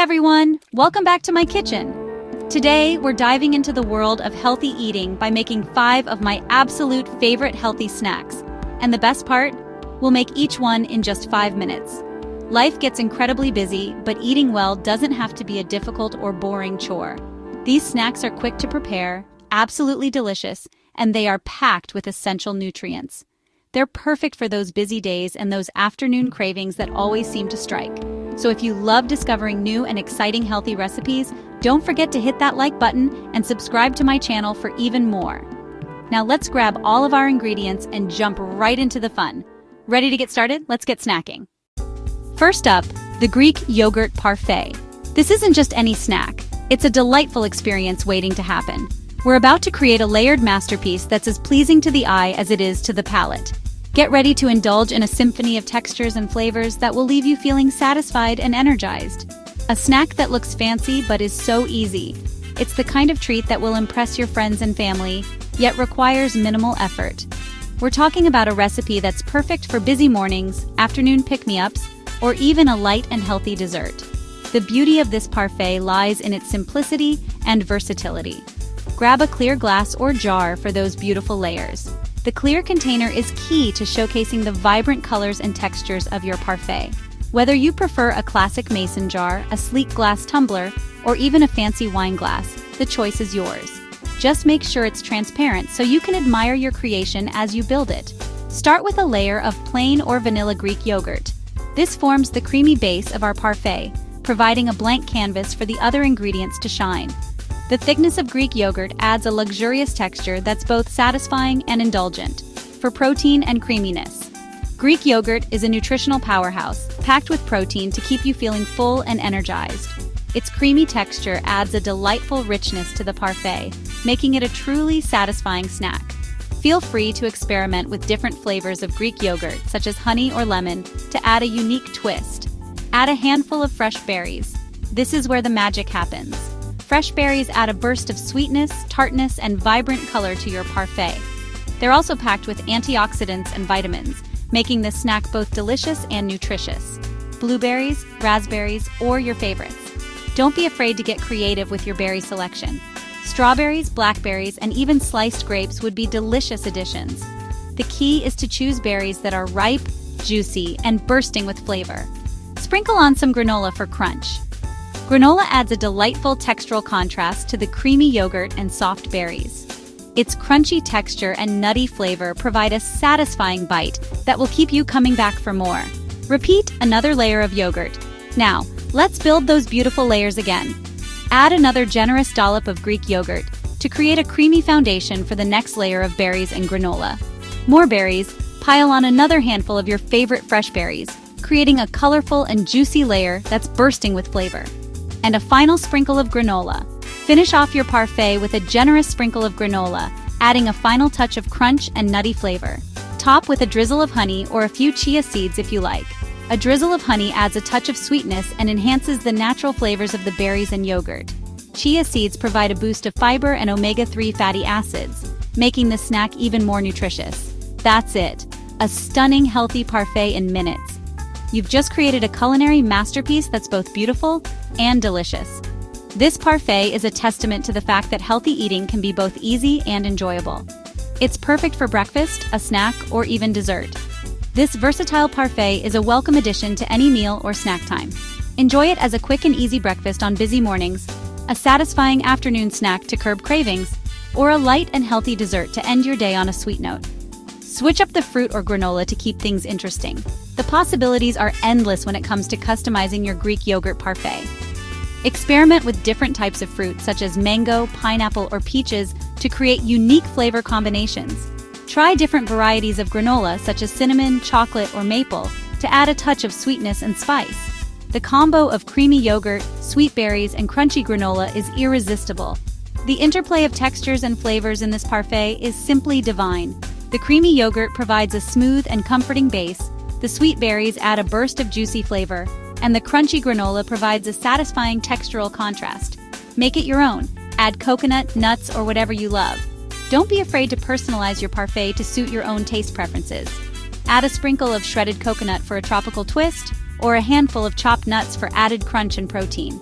everyone! Welcome back to my kitchen. Today, we're diving into the world of healthy eating by making 5 of my absolute favorite healthy snacks. And the best part? We'll make each one in just 5 minutes. Life gets incredibly busy, but eating well doesn't have to be a difficult or boring chore. These snacks are quick to prepare, absolutely delicious, and they are packed with essential nutrients. They're perfect for those busy days and those afternoon cravings that always seem to strike. So if you love discovering new and exciting healthy recipes, don't forget to hit that like button and subscribe to my channel for even more. Now let's grab all of our ingredients and jump right into the fun. Ready to get started? Let's get snacking. First up, the Greek yogurt parfait. This isn't just any snack. It's a delightful experience waiting to happen. We're about to create a layered masterpiece that's as pleasing to the eye as it is to the palate. Get ready to indulge in a symphony of textures and flavors that will leave you feeling satisfied and energized. A snack that looks fancy but is so easy. It's the kind of treat that will impress your friends and family, yet requires minimal effort. We're talking about a recipe that's perfect for busy mornings, afternoon pick-me-ups, or even a light and healthy dessert. The beauty of this parfait lies in its simplicity and versatility. Grab a clear glass or jar for those beautiful layers. The clear container is key to showcasing the vibrant colors and textures of your parfait. Whether you prefer a classic mason jar, a sleek glass tumbler, or even a fancy wine glass, the choice is yours. Just make sure it's transparent so you can admire your creation as you build it. Start with a layer of plain or vanilla Greek yogurt. This forms the creamy base of our parfait, providing a blank canvas for the other ingredients to shine. The thickness of Greek yogurt adds a luxurious texture that's both satisfying and indulgent. For protein and creaminess, Greek yogurt is a nutritional powerhouse, packed with protein to keep you feeling full and energized. Its creamy texture adds a delightful richness to the parfait, making it a truly satisfying snack. Feel free to experiment with different flavors of Greek yogurt, such as honey or lemon, to add a unique twist. Add a handful of fresh berries. This is where the magic happens. Fresh berries add a burst of sweetness, tartness, and vibrant color to your parfait. They're also packed with antioxidants and vitamins, making this snack both delicious and nutritious. Blueberries, raspberries, or your favorites. Don't be afraid to get creative with your berry selection. Strawberries, blackberries, and even sliced grapes would be delicious additions. The key is to choose berries that are ripe, juicy, and bursting with flavor. Sprinkle on some granola for crunch. Granola adds a delightful textural contrast to the creamy yogurt and soft berries. Its crunchy texture and nutty flavor provide a satisfying bite that will keep you coming back for more. Repeat another layer of yogurt. Now, let's build those beautiful layers again. Add another generous dollop of Greek yogurt to create a creamy foundation for the next layer of berries and granola. More berries, pile on another handful of your favorite fresh berries, creating a colorful and juicy layer that's bursting with flavor. And a final sprinkle of granola. Finish off your parfait with a generous sprinkle of granola, adding a final touch of crunch and nutty flavor. Top with a drizzle of honey or a few chia seeds if you like. A drizzle of honey adds a touch of sweetness and enhances the natural flavors of the berries and yogurt. Chia seeds provide a boost of fiber and omega-3 fatty acids, making the snack even more nutritious. That's it. A stunning healthy parfait in minutes. You've just created a culinary masterpiece that's both beautiful and delicious. This parfait is a testament to the fact that healthy eating can be both easy and enjoyable. It's perfect for breakfast, a snack, or even dessert. This versatile parfait is a welcome addition to any meal or snack time. Enjoy it as a quick and easy breakfast on busy mornings, a satisfying afternoon snack to curb cravings, or a light and healthy dessert to end your day on a sweet note. Switch up the fruit or granola to keep things interesting. The possibilities are endless when it comes to customizing your Greek yogurt parfait. Experiment with different types of fruit such as mango, pineapple, or peaches to create unique flavor combinations. Try different varieties of granola such as cinnamon, chocolate, or maple to add a touch of sweetness and spice. The combo of creamy yogurt, sweet berries, and crunchy granola is irresistible. The interplay of textures and flavors in this parfait is simply divine. The creamy yogurt provides a smooth and comforting base, the sweet berries add a burst of juicy flavor, and the crunchy granola provides a satisfying textural contrast. Make it your own. Add coconut, nuts, or whatever you love. Don't be afraid to personalize your parfait to suit your own taste preferences. Add a sprinkle of shredded coconut for a tropical twist, or a handful of chopped nuts for added crunch and protein.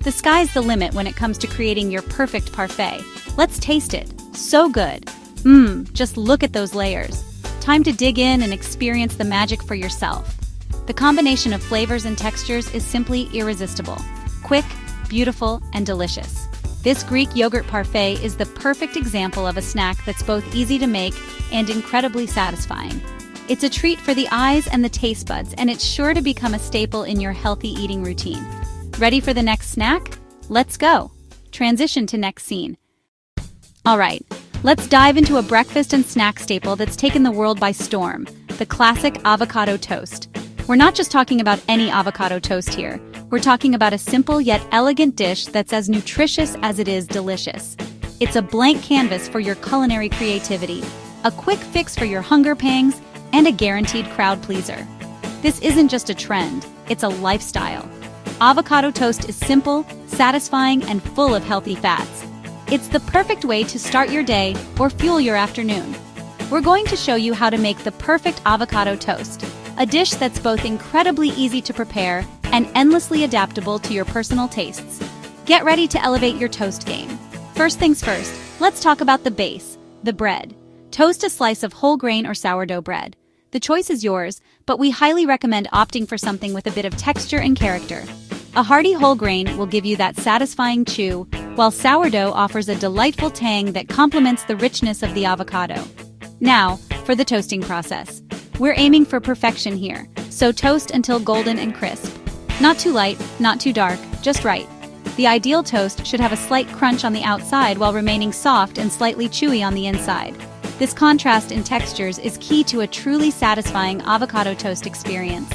The sky's the limit when it comes to creating your perfect parfait. Let's taste it. So good. Just look at those layers. Time to dig in and experience the magic for yourself. The combination of flavors and textures is simply irresistible. Quick, beautiful, and delicious. This Greek yogurt parfait is the perfect example of a snack that's both easy to make and incredibly satisfying. It's a treat for the eyes and the taste buds, and it's sure to become a staple in your healthy eating routine. Ready for the next snack? Let's go! Transition to next scene. Alright, let's dive into a breakfast and snack staple that's taken the world by storm, the classic avocado toast. We're not just talking about any avocado toast here. We're talking about a simple yet elegant dish that's as nutritious as it is delicious. It's a blank canvas for your culinary creativity, a quick fix for your hunger pangs, and a guaranteed crowd pleaser. This isn't just a trend, it's a lifestyle. Avocado toast is simple, satisfying, and full of healthy fats. It's the perfect way to start your day or fuel your afternoon. We're going to show you how to make the perfect avocado toast, a dish that's both incredibly easy to prepare and endlessly adaptable to your personal tastes. Get ready to elevate your toast game. First things first, let's talk about the base, the bread. Toast a slice of whole grain or sourdough bread. The choice is yours, but we highly recommend opting for something with a bit of texture and character. A hearty whole grain will give you that satisfying chew, while sourdough offers a delightful tang that complements the richness of the avocado. Now, for the toasting process. We're aiming for perfection here, so toast until golden and crisp. Not too light, not too dark, just right. The ideal toast should have a slight crunch on the outside while remaining soft and slightly chewy on the inside. This contrast in textures is key to a truly satisfying avocado toast experience.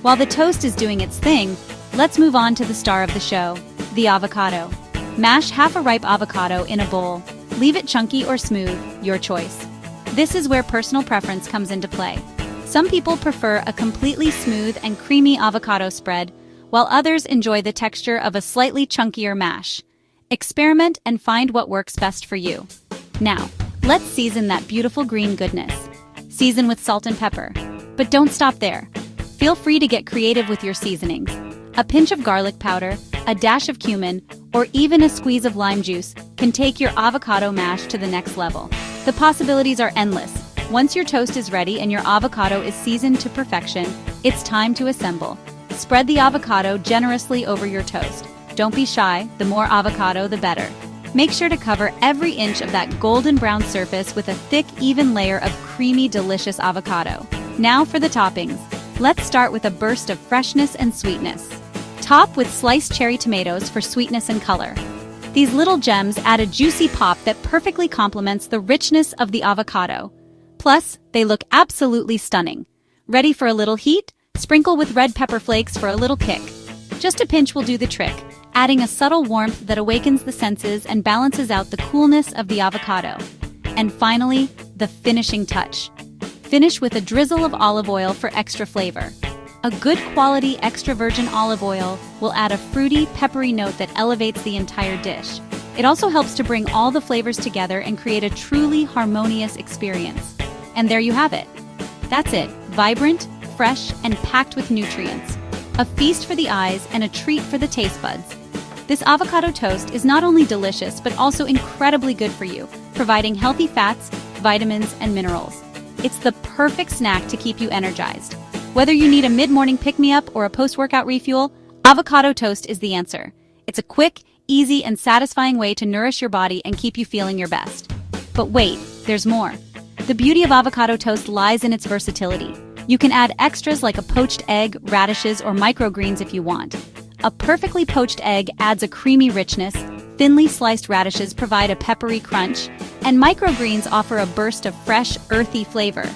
While the toast is doing its thing, let's move on to the star of the show, the avocado. Mash half a ripe avocado in a bowl. Leave it chunky or smooth, your choice. This is where personal preference comes into play. Some people prefer a completely smooth and creamy avocado spread, while others enjoy the texture of a slightly chunkier mash. Experiment and find what works best for you. Now, let's season that beautiful green goodness. Season with salt and pepper. But don't stop there. Feel free to get creative with your seasonings. A pinch of garlic powder, a dash of cumin, or even a squeeze of lime juice can take your avocado mash to the next level. The possibilities are endless. Once your toast is ready and your avocado is seasoned to perfection, it's time to assemble. Spread the avocado generously over your toast. Don't be shy, the more avocado, the better. Make sure to cover every inch of that golden brown surface with a thick, even layer of creamy, delicious avocado. Now for the toppings. Let's start with a burst of freshness and sweetness. Top with sliced cherry tomatoes for sweetness and color. These little gems add a juicy pop that perfectly complements the richness of the avocado. Plus, they look absolutely stunning. Ready for a little heat? Sprinkle with red pepper flakes for a little kick. Just a pinch will do the trick, adding a subtle warmth that awakens the senses and balances out the coolness of the avocado. And finally, the finishing touch. Finish with a drizzle of olive oil for extra flavor. A good quality extra virgin olive oil will add a fruity, peppery note that elevates the entire dish. It also helps to bring all the flavors together and create a truly harmonious experience. And there you have it. That's it. Vibrant, fresh, and packed with nutrients. A feast for the eyes and a treat for the taste buds. This avocado toast is not only delicious, but also incredibly good for you, providing healthy fats, vitamins, and minerals. It's the perfect snack to keep you energized. Whether you need a mid-morning pick-me-up or a post-workout refuel, avocado toast is the answer. It's a quick, easy, and satisfying way to nourish your body and keep you feeling your best. But wait, there's more. The beauty of avocado toast lies in its versatility. You can add extras like a poached egg, radishes, or microgreens if you want. A perfectly poached egg adds a creamy richness, thinly sliced radishes provide a peppery crunch, and microgreens offer a burst of fresh, earthy flavor.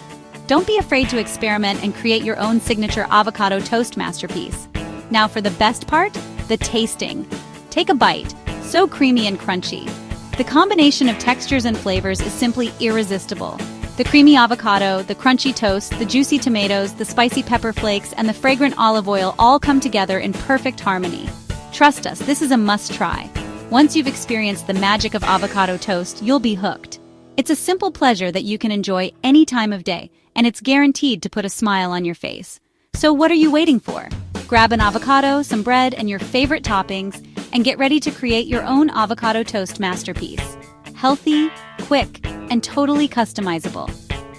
Don't be afraid to experiment and create your own signature avocado toast masterpiece. Now for the best part, the tasting. Take a bite, so creamy and crunchy. The combination of textures and flavors is simply irresistible. The creamy avocado, the crunchy toast, the juicy tomatoes, the spicy pepper flakes, and the fragrant olive oil all come together in perfect harmony. Trust us, this is a must-try. Once you've experienced the magic of avocado toast, you'll be hooked. It's a simple pleasure that you can enjoy any time of day, and it's guaranteed to put a smile on your face. So what are you waiting for? Grab an avocado, some bread, and your favorite toppings, and get ready to create your own avocado toast masterpiece. Healthy, quick, and totally customizable.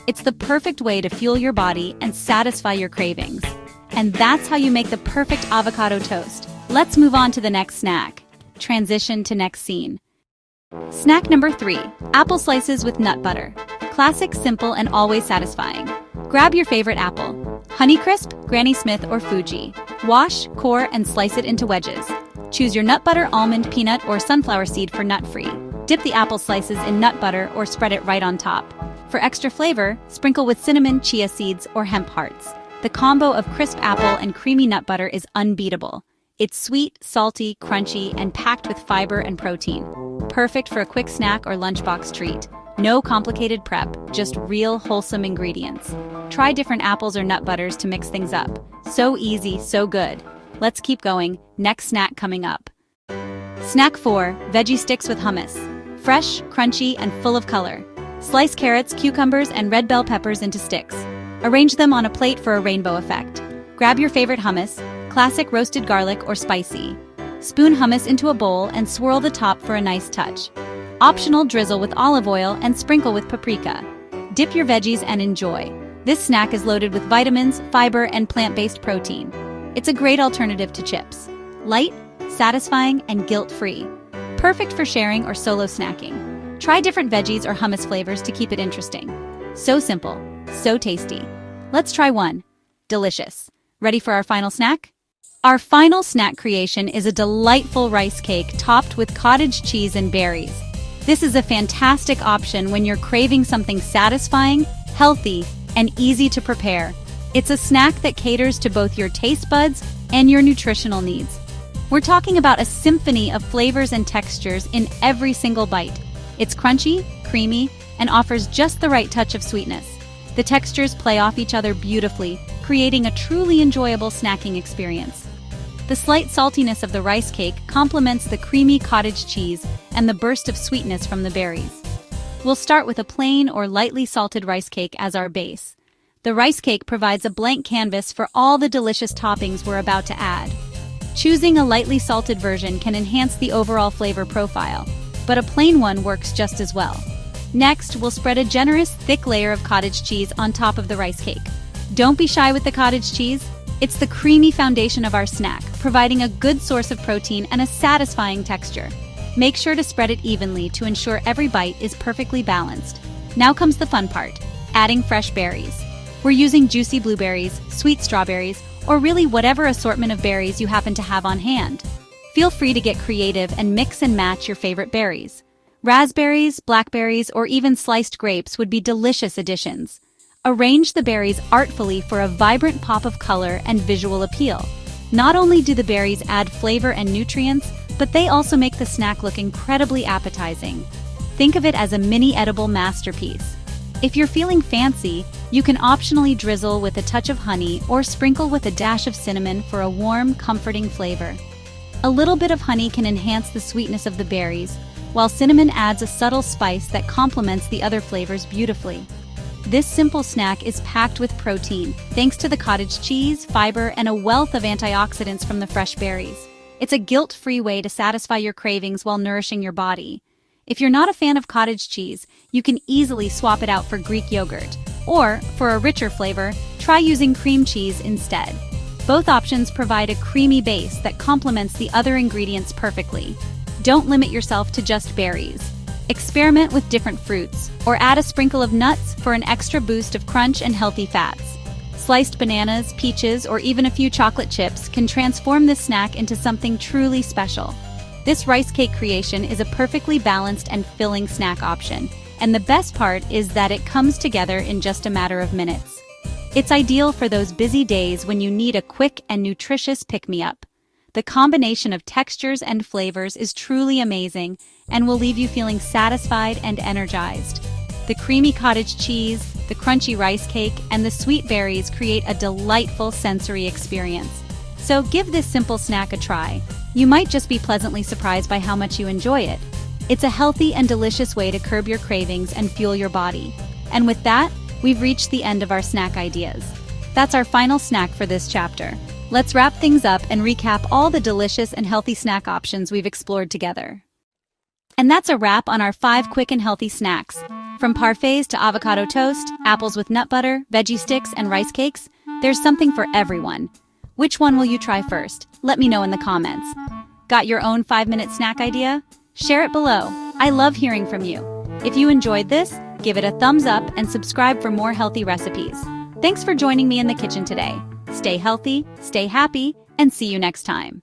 It's the perfect way to fuel your body and satisfy your cravings. And that's how you make the perfect avocado toast. Let's move on to the next snack. Transition to next scene. Snack number 3, apple slices with nut butter. Classic, simple, and always satisfying. Grab your favorite apple, Honeycrisp, Granny Smith, or Fuji. Wash, core, and slice it into wedges. Choose your nut butter, almond, peanut, or sunflower seed for nut-free. Dip the apple slices in nut butter or spread it right on top. For extra flavor, sprinkle with cinnamon, chia seeds, or hemp hearts. The combo of crisp apple and creamy nut butter is unbeatable. It's sweet, salty, crunchy, and packed with fiber and protein. Perfect for a quick snack or lunchbox treat. No complicated prep, just real, wholesome ingredients. Try different apples or nut butters to mix things up. So easy, so good. Let's keep going. Next snack coming up. Snack 4, veggie sticks with hummus. Fresh, crunchy, and full of color. Slice carrots, cucumbers, and red bell peppers into sticks. Arrange them on a plate for a rainbow effect. Grab your favorite hummus, classic roasted garlic or spicy. Spoon hummus into a bowl and swirl the top for a nice touch. Optional, drizzle with olive oil and sprinkle with paprika. Dip your veggies and enjoy. This snack is loaded with vitamins, fiber, and plant-based protein. It's a great alternative to chips. Light, satisfying, and guilt-free. Perfect for sharing or solo snacking. Try different veggies or hummus flavors to keep it interesting. So simple, so tasty. Let's try one. Delicious. Ready for our final snack? Our final snack creation is a delightful rice cake topped with cottage cheese and berries. This is a fantastic option when you're craving something satisfying, healthy, and easy to prepare. It's a snack that caters to both your taste buds and your nutritional needs. We're talking about a symphony of flavors and textures in every single bite. It's crunchy, creamy, and offers just the right touch of sweetness. The textures play off each other beautifully, creating a truly enjoyable snacking experience. The slight saltiness of the rice cake complements the creamy cottage cheese and the burst of sweetness from the berries. We'll start with a plain or lightly salted rice cake as our base. The rice cake provides a blank canvas for all the delicious toppings we're about to add. Choosing a lightly salted version can enhance the overall flavor profile, but a plain one works just as well. Next, we'll spread a generous, thick layer of cottage cheese on top of the rice cake. Don't be shy with the cottage cheese. It's the creamy foundation of our snack, providing a good source of protein and a satisfying texture. Make sure to spread it evenly to ensure every bite is perfectly balanced. Now comes the fun part, adding fresh berries. We're using juicy blueberries, sweet strawberries, or really whatever assortment of berries you happen to have on hand. Feel free to get creative and mix and match your favorite berries. Raspberries, blackberries, or even sliced grapes would be delicious additions. Arrange the berries artfully for a vibrant pop of color and visual appeal. Not only do the berries add flavor and nutrients, but they also make the snack look incredibly appetizing. Think of it as a mini edible masterpiece. If you're feeling fancy, you can optionally drizzle with a touch of honey or sprinkle with a dash of cinnamon for a warm, comforting flavor. A little bit of honey can enhance the sweetness of the berries, while cinnamon adds a subtle spice that complements the other flavors beautifully. This simple snack is packed with protein, thanks to the cottage cheese, fiber, and a wealth of antioxidants from the fresh berries. It's a guilt-free way to satisfy your cravings while nourishing your body. If you're not a fan of cottage cheese, you can easily swap it out for Greek yogurt. Or, for a richer flavor, try using cream cheese instead. Both options provide a creamy base that complements the other ingredients perfectly. Don't limit yourself to just berries. Experiment with different fruits, or add a sprinkle of nuts for an extra boost of crunch and healthy fats. Sliced bananas, peaches, or even a few chocolate chips can transform this snack into something truly special. This rice cake creation is a perfectly balanced and filling snack option, and the best part is that it comes together in just a matter of minutes. It's ideal for those busy days when you need a quick and nutritious pick-me-up. The combination of textures and flavors is truly amazing and will leave you feeling satisfied and energized. The creamy cottage cheese, the crunchy rice cake, and the sweet berries create a delightful sensory experience. So give this simple snack a try. You might just be pleasantly surprised by how much you enjoy it. It's a healthy and delicious way to curb your cravings and fuel your body. And with that, we've reached the end of our snack ideas. That's our final snack for this chapter. Let's wrap things up and recap all the delicious and healthy snack options we've explored together. And that's a wrap on our 5 quick and healthy snacks. From parfaits to avocado toast, apples with nut butter, veggie sticks, and rice cakes, there's something for everyone. Which one will you try first? Let me know in the comments. Got your own 5-minute snack idea? Share it below. I love hearing from you. If you enjoyed this, give it a thumbs up and subscribe for more healthy recipes. Thanks for joining me in the kitchen today. Stay healthy, stay happy, and see you next time.